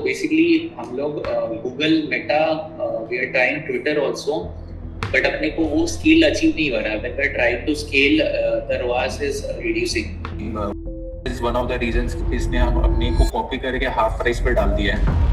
Basically हम लोग Google Meta we are trying Twitter also, but अपने को वो स्केल अचीव नहीं हो रहा है। When we are trying to scale the ROAS is reducing. Is one of the reasons इसने हम अपने को कॉपी करके हाफ प्राइस पे डाल दिया है।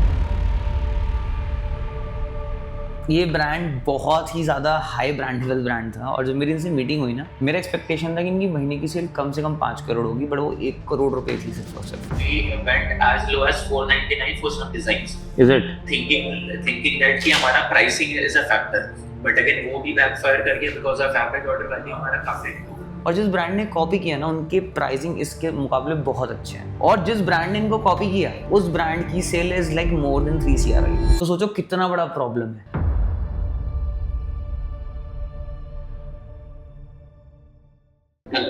ये ब्रांड बहुत ही ज़्यादा हाई ब्रांडेबल ब्रांड था, और जब मेरी इनसे मीटिंग हुई ना, मेरा एक्सपेक्टेशन था कि इनकी महीने की सेल कम से कम 5 करोड़ होगी, बट वो 1 करोड़ रुपए थी सिर्फ और सिर्फ। We went as low as 499 for some designs. Is it? Thinking that कि हमारा pricing is a factor, but again वो भी backfire कर गया because of average order value हमारा काफी। और जिस ब्रांड ने कॉपी किया ना, उनके प्राइसिंग इसके मुकाबले बहुत अच्छे हैं, और जिस ब्रांड ने इनको कॉपी किया उस ब्रांड की sale is like more than 3 CR। तो सोचो कितना बड़ा प्रॉब्लम है।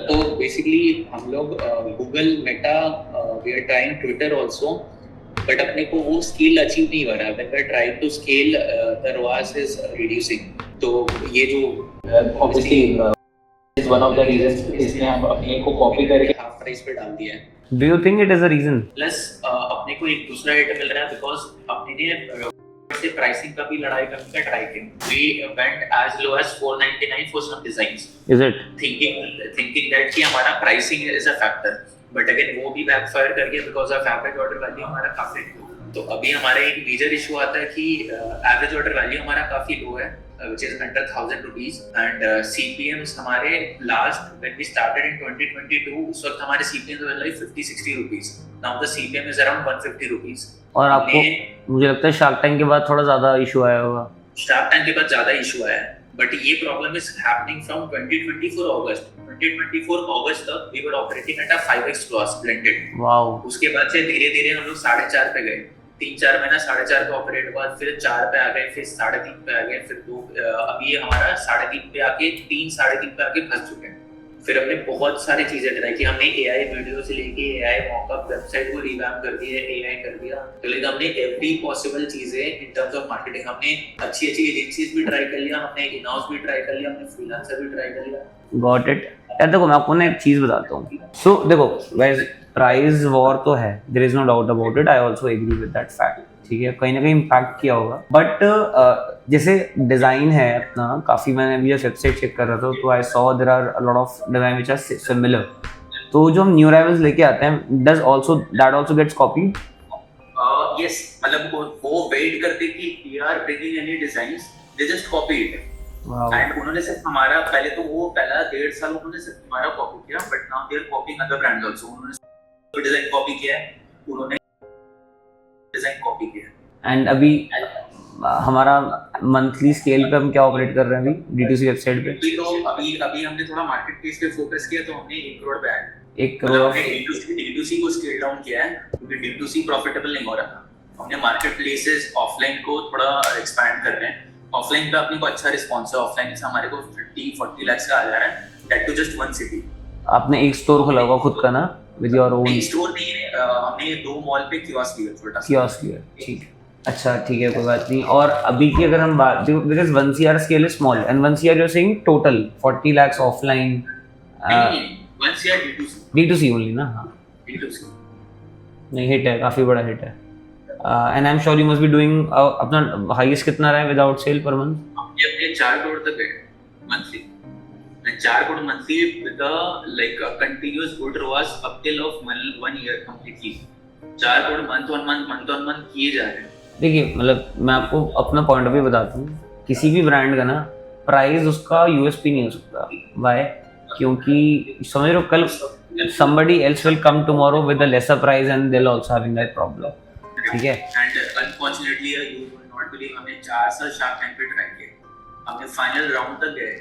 तो बेसिकली हम लोग Google Meta we are trying Twitter also, but अपने को वो स्केल अचीव नहीं हो रहा है। When we are trying to scale the ROAS is reducing. तो ये जो obviously is one of the reasons इसने हम अपने को कॉपी करके हाफ प्राइस पे डाल दिया है। Do you think it is a reason? Plus अपने को एक दूसरा रेट मिल रहा है बिकॉज अपने ने से प्राइसिंग का भी लड़ाई करने का ट्राई किया। We went as low as 499 for some designs. Is it? Thinking that कि हमारा pricing is a factor, but again वो भी backfire कर गया because of average order value हमारा काफी low। तो अभी हमारा एक मेजर इशू आता है कि average order value हमारा काफी low है, which is under 1000 rupees, and CPMs हमारे last when we started in 2022 उस वक्त हमारे CPMs were like 50-60 rupees. Now the CPM is around 150 rupees. और आपको मुझे लगता है शार्क टैंक के बाद थोड़ा ज्यादा इशू आया होगा। शार्क टैंक के बाद ज्यादा इशू आया है, बट ये problem is happening from 2024 August. 2024 अगस्त तक we were operating at a 5x loss blended. Wow. उसके बाद से धीरे-धीरे हम लोग 4.5 पे गए। 3-4 महीना 4.5 पे ऑपरेट हुआ, फिर 4 पे आ गए, फिर 3.5 पे आ गए, फिर 2 अभी ये हमारा 3.5 पे आके 3-3.5 पे आके फंस चुके हैं। फिर हमने बहुत सारी चीजें ट्राई की। हमने AI वीडियो से लेके AI मॉकअप वेबसाइट को रिवैम्प कर दिया, AI कर दिया। तो लेकिन हमने एवरी पॉसिबल चीजें इन टर्म्स ऑफ मार्केटिंग, हमने अच्छी एजेंसीज भी ट्राई कर लिया, हमने इन हाउस भी ट्राई कर लिया, हमने फ्रीलांसर भी ट्राई कर लिया। Got it. यार देखो, मैं आपको ना एक चीज बताता हूँ। सो देखो गाइस, प्राइस वॉर तो है, there is no doubt about it, I also agree with that fact. ठीक है, कहीं ना कहीं इम्पैक्ट किया होगा, बट जैसे डिज़ाइन है अपना, काफ़ी मैंने अभी जब वेबसाइट चेक कर रहा था तो I saw there are a lot of design which are similar. तो जो हम न्यू अराइवल्स लेके आते हैं, does also that also gets copied? Yes, मतलब वो वेट करते कि we are bringing any designs, they just copy it. And उन्होंने सिर्फ हमारा पहले तो वो पहला 1.5 साल उन्होंने सिर्फ हमारा कॉपी किया, but now they are copying other brands also. उन्होंने डिजाइन कॉपी किया है, उन्होंने डिजाइन कॉपी किया। एंड अभी हमारा मंथली स्केल पे हम क्या ऑपरेट कर रहे हैं अभी D2C वेबसाइट पे? अभी हमने थोड़ा मार्केट प्लेस पे फोकस किया, तो हमने 1 करोड़ पे आया। 1 करोड़ D2C को स्केल डाउन किया है क्योंकि D2C प्रॉफिटेबल नहीं हो रहा था। हमने मार्केट प्लेसेस ऑफलाइन को थोड़ा एक्सपैंड कर रहे हैं। ऑफलाइन पे अपने को अच्छा रिस्पांस है, ऑफलाइन से हमारे को 30-40 लाख का आ जा रहा है, that too just one city. आपने एक स्टोर खोला होगा खुद का ना, विद योर ओन? स्टोर नहीं है, हमने 2 मॉल पे कियोस्क लिया, छोटा सा कियोस्क लिया। ठीक है, अच्छा ठीक है, कोई बात नहीं। और अभी की अगर हम बात, because 1 CR scale is small and 1 CR you are saying total 40 lakhs offline. 1 CR D2C only ना? हाँ, D2C नहीं, हिट है, काफी बड़ा हिट है। And I am sure you must be doing अपना हाईएस्ट कितना रहा है विदाउट सेल पर मंथ? अपने 4 करोड़ तक है monthly. 4 crore monthly with like continuous good ROAS up till of 1 year completely. 4 crore month on month किए जा रहे हैं। देखिए, मतलब मैं आपको अपना पॉइंट ऑफ व्यू बताता हूँ। किसी भी ब्रांड का ना प्राइस उसका USP नहीं हो सकता। व्हाई? क्योंकि समझ रहे हो, कल somebody else will come tomorrow with a lesser price and they'll also having that problem। ठीक है, and unfortunately you will not believe, हमने 4 साल शार्क टैंक पे ट्राई किया, हमने फाइनल राउंड तक गए,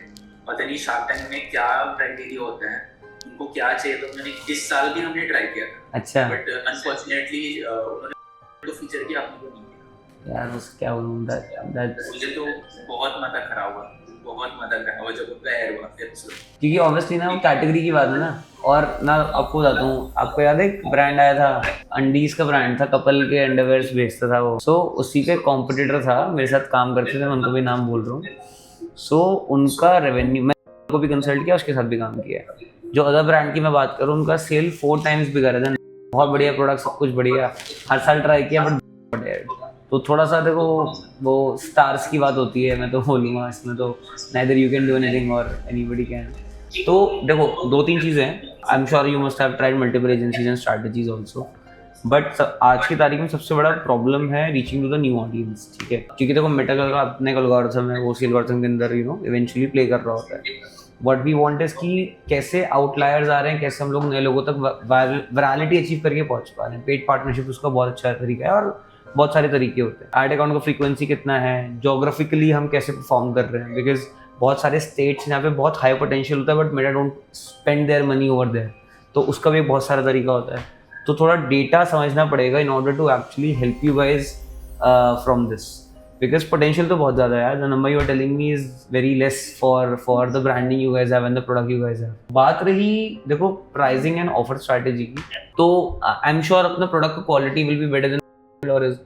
पता नहीं शार्क टैंक में क्या क्राइटेरिया होता है, उनको क्या चाहिए, तो मैंने इस साल भी हमने ट्राई किया था। अच्छा, बट अनफॉर्चुनेटली उन्होंने तो फीचर किया, अपने को नहीं किया यार। उस क्या बोलूं, दैट मुझे तो बहुत माथा खराब हुआ, जब उनका एयर हुआ एपिसोड। क्योंकि ऑब्वियसली ना वो कैटेगरी की बात है ना। और ना आपको बताता हूँ, आपको याद है एक ब्रांड आया था, अंडीज का ब्रांड था, कपल के अंडरवेयर्स बेचता था वो। सो उसी के कॉम्पिटिटर था, मेरे साथ काम करते थे, मैं उनको भी नाम बोल रहा हूँ। सो उनका रेवेन्यू, मैं को भी कंसल्ट किया, उसके साथ भी काम किया। जो अदर ब्रांड की मैं बात करूँ, उनका सेल 4 times बिगड़ रहा था। बहुत बढ़िया प्रोडक्ट, सब कुछ बढ़िया, हर साल ट्राई किया, बट तो थोड़ा सा देखो वो स्टार्स की बात होती है, मैं तो बोलूँगा इसमें तो neither you can do anything or anybody can. तो देखो 2-3 चीज़ें हैं, I am sure you must have tried multiple agencies and strategies also, but आज की तारीख में सबसे बड़ा प्रॉब्लम है reaching to the new audience, ठीक है, क्योंकि देखो मेटा का अपने एल्गोरिथम है, वो उसी एल्गोरिथम के अंदर इवेंचुअली प्ले कर रहा होता है. व्हाट वी वांट इज कि कैसे आउटलायर्स आ रहे हैं, कैसे हम लोग नए लोगों तक वायरलिटी अचीव करके पहुंच पा रहे हैं. पेड पार्टनरशिप उसका बहुत अच्छा तरीका है और बहुत सारे तरीके होते हैं. एड अकाउंट का फ्रीक्वेंसी कितना है, जोग्राफिकली हम कैसे परफॉर्म कर रहे हैं, बिकॉज बहुत सारे स्टेट्स यहाँ पे बहुत हाई पोटेंशियल होता है but Meta don't spend their money over there, तो उसका भी बहुत सारा तरीका होता है. तो थोड़ा डेटा समझना पड़ेगा in order to actually help you guys from this, because potential तो बहुत ज़्यादा है. The number you are telling me is very less for the branding you guys have and the product you guys have. बात रही देखो pricing and offer strategy की, तो I am sure अपना प्रोडक्ट का quality will be better than और is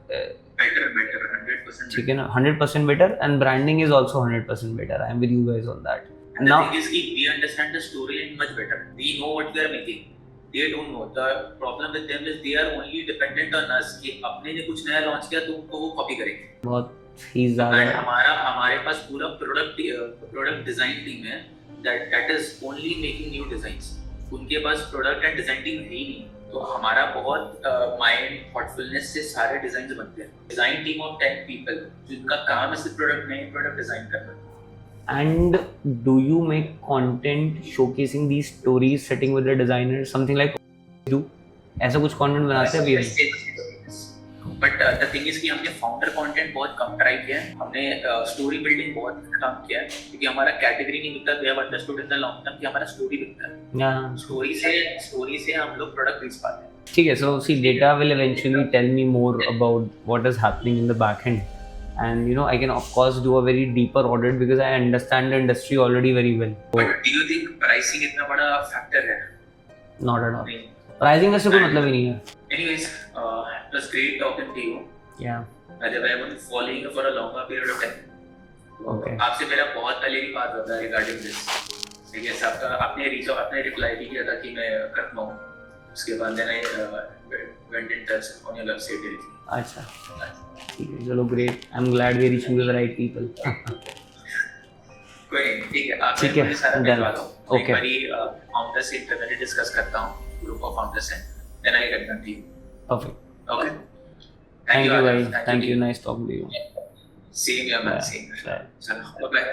better 100%. ठीक है ना, 100% better, and branding is also 100% better. I am with you guys on that. And Now, the thing is कि we understand the storyline much better. We know what we are making. They don't know. The problem with them is they are only dependent on us कि अपने ने कुछ नया launch किया तो उनको वो कॉपी करेंगे. बहुत ही ज़्यादा. And हमारे पास पूरा प्रोडक्ट डिजाइन टीम है that is only making new designs. उनके पास प्रोडक्ट एंड डिजाइन टीम है ही नहीं, तो हमारा बहुत माइंड थॉटफुलनेस से सारे डिजाइन बनते हैं. डिजाइन टीम ऑफ 10 पीपल जिनका काम है सिर्फ नए प्रोडक्ट डिजाइन करना. And do you make content showcasing these stories, sitting with the designer, something like do? ऐसा कुछ content बनाते हैं अभी? बट द थिंग इज कि हमने फाउंडर कंटेंट बहुत कम ट्राई किया है. हमने स्टोरी बिल्डिंग बहुत कम किया है क्योंकि हमारा कैटेगरी नहीं बिकता. We have understood in the long term कि हमारा स्टोरी बिकता है. Yeah. स्टोरी से हम लोग प्रोडक्ट बेच पाते हैं. ठीक है. So see, data will eventually tell me more about what is happening in the back end, and I can of course do a very deeper audit because I understand the industry already very well. But do you think pricing इतना बड़ा factor है? Not at all. Pricing का से कोई मतलब ही नहीं है. Anyways, it was great talking to you. Yeah. I have been following you for a longer period of time. Okay. आपसे मेरा बहुत पहले की बात होता है regarding this. ठीक है, आपने रिप्लाई भी किया था कि मैं करता हूँ. उसके बाद then I went in touch on your website directly. अच्छा. ठीक है. चलो great. I'm glad we're reaching to the right people. कोई नहीं, ठीक है. आप ठीक है, मुझे सारा done. भिजवा दो. Okay. एक बारी फाउंडर से इंटरनली डिस्कस करता हूँ. ग्रुप ऑफ फाउंडर्स हैं. Then I get back to you. Perfect. Okay. Thank you, Adarsh. guys. Thank you. Nice talking to you. Same here, man. Bye. Same here. Bye. चलो, bye.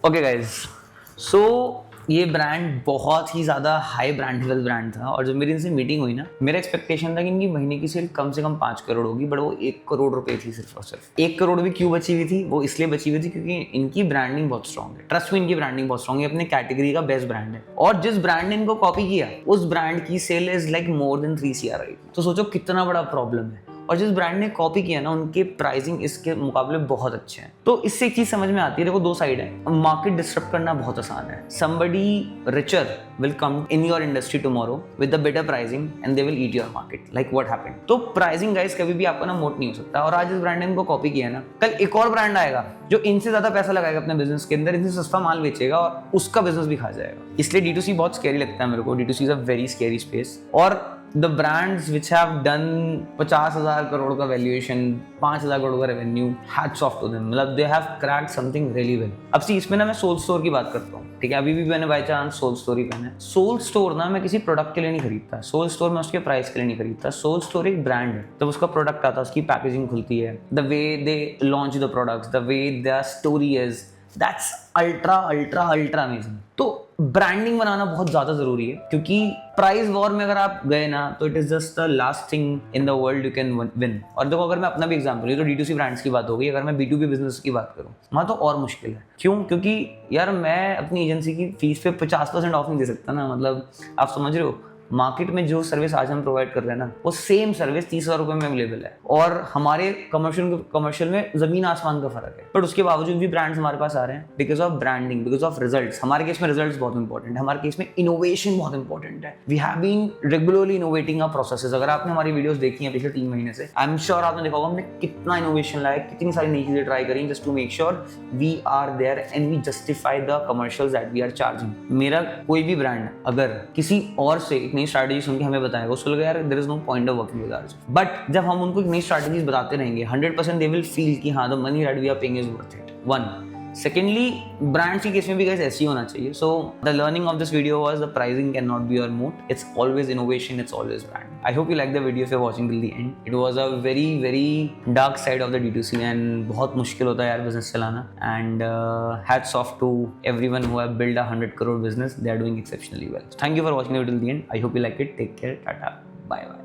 Okay guys, सो ये brand बहुत ही ज़्यादा high brand level brand था, और जब मेरी इनसे meeting हुई ना, मेरा एक्सपेक्टेशन था कि इनकी महीने की सेल कम से कम 5 करोड़ होगी, बट वो 1 करोड़ रुपए थी सिर्फ और सिर्फ. 1 करोड़ भी क्यों बची हुई थी? वो इसलिए बची हुई थी क्योंकि इनकी ब्रांडिंग बहुत स्ट्रॉन्ग है. ट्रस्ट में इनकी ब्रांडिंग बहुत स्ट्रॉन्ग है, अपने कैटेगरी का बेस्ट ब्रांड है, और जिस ब्रांड ने इनको कॉपी किया उस ब्रांड की sale is like more than 3 CR right. तो सोचो कितना बड़ा प्रॉब्लम है. और जिस ब्रांड ने कॉपी किया ना, उनके प्राइसिंग इसके मुकाबले बहुत अच्छे हैं. तो इससे एक चीज समझ में आती है, देखो 2 साइड है. मार्केट डिस्टर्ब करना बहुत आसान है. Somebody richer will come in your industry tomorrow with the better pricing and they will eat your market, like what happened. तो प्राइसिंग गाइस कभी भी आपका ना मोट नहीं हो सकता. और आज इस ब्रांड ने इनको कॉपी किया ना, कल एक और ब्रांड आएगा जो इनसे ज्यादा पैसा लगाएगा अपने बिजनेस के अंदर, इनसे सस्ता माल बेचेगा और उसका बिजनेस भी खा जाएगा. इसलिए D2C बहुत स्कैरी लगता है मेरे को. D2C is a very scary space. और the brands which have done 50,000 crore का वैल्यूएशन, 5,000 करोड़ का revenue, hats off to them. मतलब they have cracked something really well. अब सी इसमें ना मैं सोल स्टोर की बात करता हूँ, ठीक है. अभी भी मैंने बाई चांस सोल स्टोर ही पहना है. सोल स्टोर ना मैं किसी प्रोडक्ट के लिए नहीं खरीदता. सोल स्टोर मैं उसके प्राइस के लिए नहीं खरीदता. सोल स्टोर एक ब्रांड है. जब उसका प्रोडक्ट आता है, उसकी पैकेजिंग खुलती है, the way they launch the products, the way their story is, that's ultra ultra ultra amazing. तो ब्रांडिंग बनाना बहुत ज्यादा जरूरी है, क्योंकि प्राइस वॉर में अगर आप गए ना, तो it is just the last thing in the world you can win. और देखो, अगर मैं अपना भी एग्जांपल लूं तो D2C ब्रांड्स की बात हो गई. अगर मैं B2B बिजनेस की बात करूं, वहां तो और मुश्किल है. क्यों? क्योंकि यार मैं अपनी एजेंसी की फीस पे 50% ऑफ नहीं दे सकता ना. मतलब आप समझ रहे हो, मार्केट में जो सर्विस आज हम प्रोवाइड कर रहे हैं ना, वो सेम सर्विस 30,000 रुपए में अवेलेबल है, और हमारे कमर्शियल में जमीन आसमान का फर्क है. बट उसके बावजूद भी ब्रांड्स हमारे पास आ रहे हैं because of branding, because of results. हमारे केस में रिजल्ट्स बहुत इंपॉर्टेंट है. हमारे केस में इनोवेशन बहुत इंपॉर्टेंट है. We have been regularly innovating our processes. अगर आपने हमारी वीडियोस देखी हैं पिछले 3 महीने से, आई एम श्योर आपने देखा होगा हमने कितना इनोवेशन लाया, कितनी सारी नई चीजें ट्राई करी, just to make sure we are there and we justify the commercials that we are charging. मेरा कोई भी ब्रांड अगर किसी और से नई स्ट्रैटेजी सुन के हमें बताएगा, उसको लगेगा यार there is no point of working with ours. But जब हम उनको एक नई स्ट्रैटेजीज बताते रहेंगे 100% दे विल फील कि हाँ the money that we are paying is worth it. One, secondly brands की केस में भी guys ऐसे ही होना चाहिए। So the learning of this video was the pricing can not be your moat, it's always innovation, it's always brand. I hope you like the video, if you are watching till the end. It was a very very dark side of the D2C and बहुत मुश्किल होता है यार business चलाना। And hats off to everyone who have build a 100 crore business, they are doing exceptionally well. Thank you for watching it till the end. I hope you like it. Take care. Tata. Bye bye.